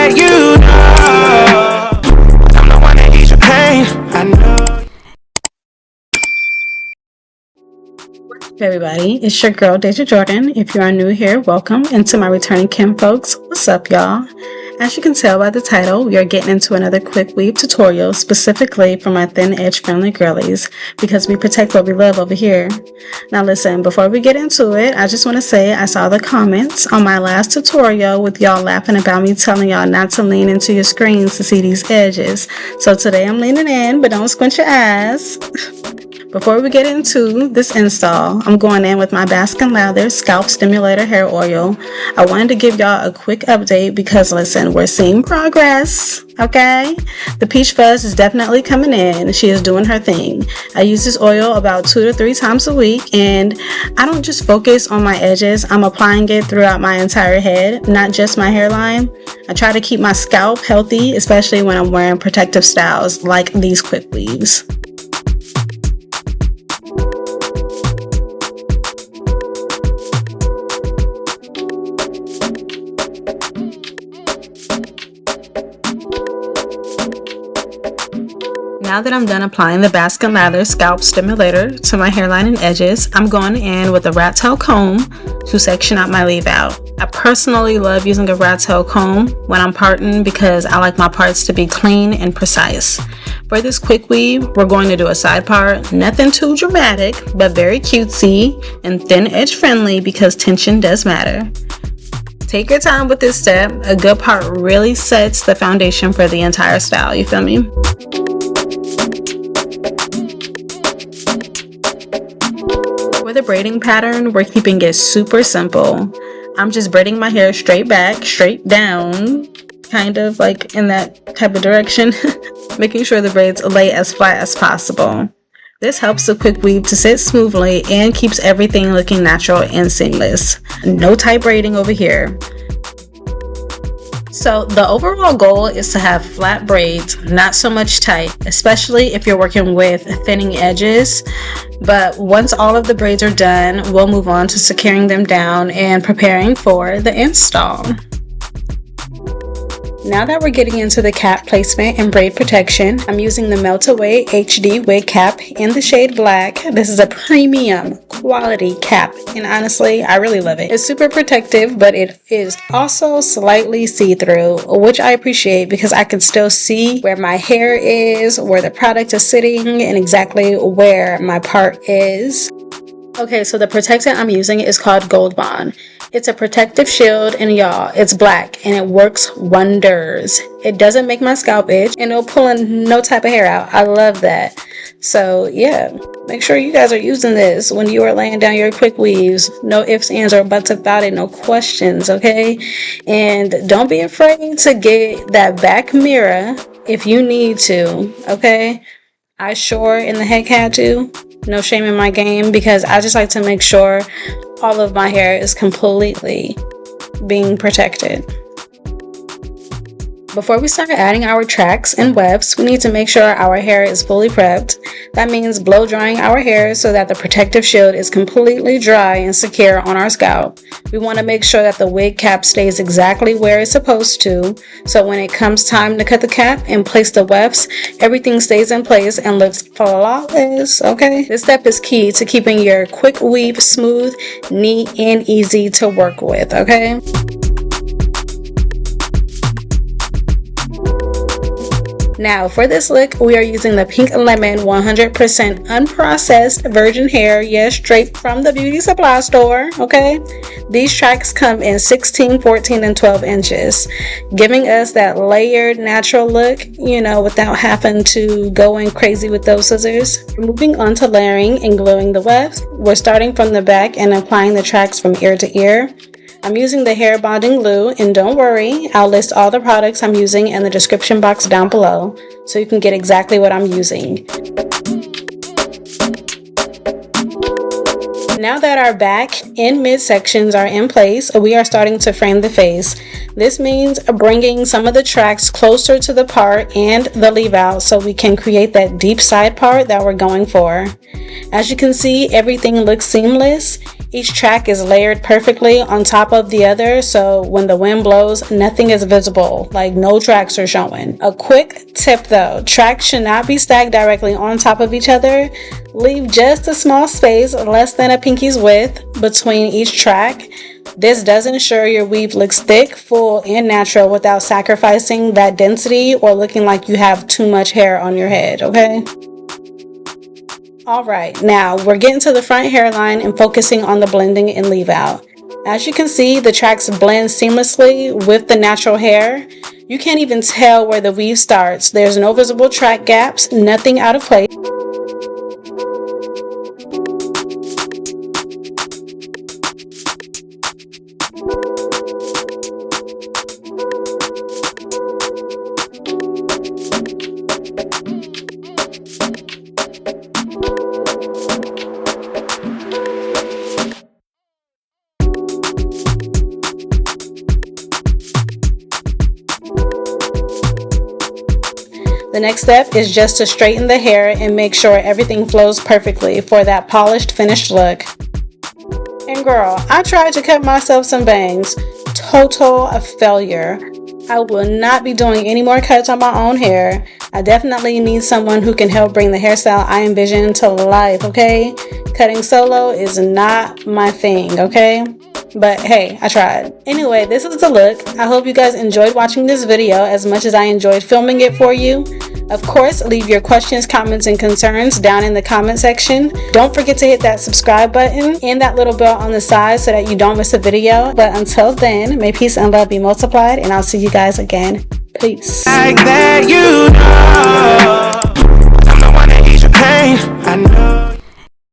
let you know I'm the one that ease your pain. I know. Hey everybody, it's your girl Dazja Jordan. If you are new here, welcome, and to my returning kinfolks, what's up y'all? As you can tell by the title, we are getting into another quick weave tutorial specifically for my thin edge friendly girlies because we protect what we love over here. Now listen, before we get into it, I just want to say I saw the comments on my last tutorial with y'all laughing about me telling y'all not to lean into your screens to see these edges. So today I'm leaning in, but don't squint your eyes. Before we get into this install, I'm going in with my Baskin Scalp Stimulator Hair Oil. I wanted to give y'all a quick update because, listen, we're seeing progress, okay? The Peach Fuzz is definitely coming in. She is doing her thing. I use this oil about 2 to 3 times a week, and I don't just focus on my edges. I'm applying it throughout my entire head, not just my hairline. I try to keep my scalp healthy, especially when I'm wearing protective styles like these quick weaves. Now that I'm done applying the Baskin Scalp Stimulator to my hairline and edges, I'm going in with a rat tail comb to section out my leave out. I personally love using a rat tail comb when I'm parting because I like my parts to be clean and precise. For this quick weave, we're going to do a side part, nothing too dramatic, but very cutesy and thin edge friendly because tension does matter. Take your time with this step. A good part really sets the foundation for the entire style, you feel me? For the braiding pattern, we're keeping it super simple. I'm just braiding my hair straight back, straight down, kind of like in that type of direction, making sure the braids lay as flat as possible. This helps the quick weave to sit smoothly and keeps everything looking natural and seamless. No tight braiding over here. So the overall goal is to have flat braids, not so much tight, especially if you're working with thinning edges. But once all of the braids are done, we'll move on to securing them down and preparing for the install. Now that we're getting into the cap placement and braid protection, I'm using the Melt Away HD wig cap in the shade black. This is a premium quality cap, and honestly, I really love it. It's super protective, but it is also slightly see-through, which I appreciate because I can still see where my hair is, where the product is sitting, and exactly where my part is. Okay, so the protectant I'm using is called Gold Bond. It's a protective shield, and y'all, it's black and it works wonders. It doesn't make my scalp itch and it'll pull in no type of hair out. I love that. So yeah, make sure you guys are using this when you are laying down your quick weaves. No ifs, ands, or buts about it. No questions, okay? And don't be afraid to get that back mirror if you need to, okay? I sure in the heck had to. No shame in my game because I just like to make sure all of my hair is completely being protected. Before we start adding our tracks and wefts, we need to make sure our hair is fully prepped. That means blow drying our hair so that the protective shield is completely dry and secure on our scalp. We want to make sure that the wig cap stays exactly where it's supposed to, so when it comes time to cut the cap and place the wefts, everything stays in place and looks flawless, okay? This step is key to keeping your quick weave smooth, neat, and easy to work with, okay? Now for this look, we are using the Pink Lemon 100% Unprocessed Virgin Hair, yes, straight from the beauty supply store, okay? These tracks come in 16, 14, and 12 inches, giving us that layered natural look, you know, without having to go in crazy with those scissors. Moving on to layering and gluing the wefts, we're starting from the back and applying the tracks from ear to ear. I'm using the hair bonding glue, and don't worry, I'll list all the products I'm using in the description box down below so you can get exactly what I'm using. Now that our back and mid sections are in place, we are starting to frame the face. This means bringing some of the tracks closer to the part and the leave out so we can create that deep side part that we're going for. As you can see, everything looks seamless Each track is layered perfectly on top of the other, so when the wind blows, nothing is visible, like no tracks are showing. A quick tip though, tracks should not be stacked directly on top of each other. Leave just a small space, less than a pinky's width, between each track. This does ensure your weave looks thick, full, and natural without sacrificing that density or looking like you have too much hair on your head, okay? Alright, now we're getting to the front hairline and focusing on the blending and leave out. As you can see, the tracks blend seamlessly with the natural hair. You can't even tell where the weave starts. There's no visible track gaps, nothing out of place. The next step is just to straighten the hair and make sure everything flows perfectly for that polished, finished look. And girl, I tried to cut myself some bangs. Total failure. I will not be doing any more cuts on my own hair. I definitely need someone who can help bring the hairstyle I envision to life, okay? Cutting solo is not my thing, okay? But hey, I tried. Anyway, this is the look. I hope you guys enjoyed watching this video as much as I enjoyed filming it for you. Of course, leave your questions, comments, and concerns down in the comment section. Don't forget to hit that subscribe button and that little bell on the side so that you don't miss a video. But until then, may peace and love be multiplied, and I'll see you guys again. Peace. Like that, you know, I'm the one that ease your pain. I know.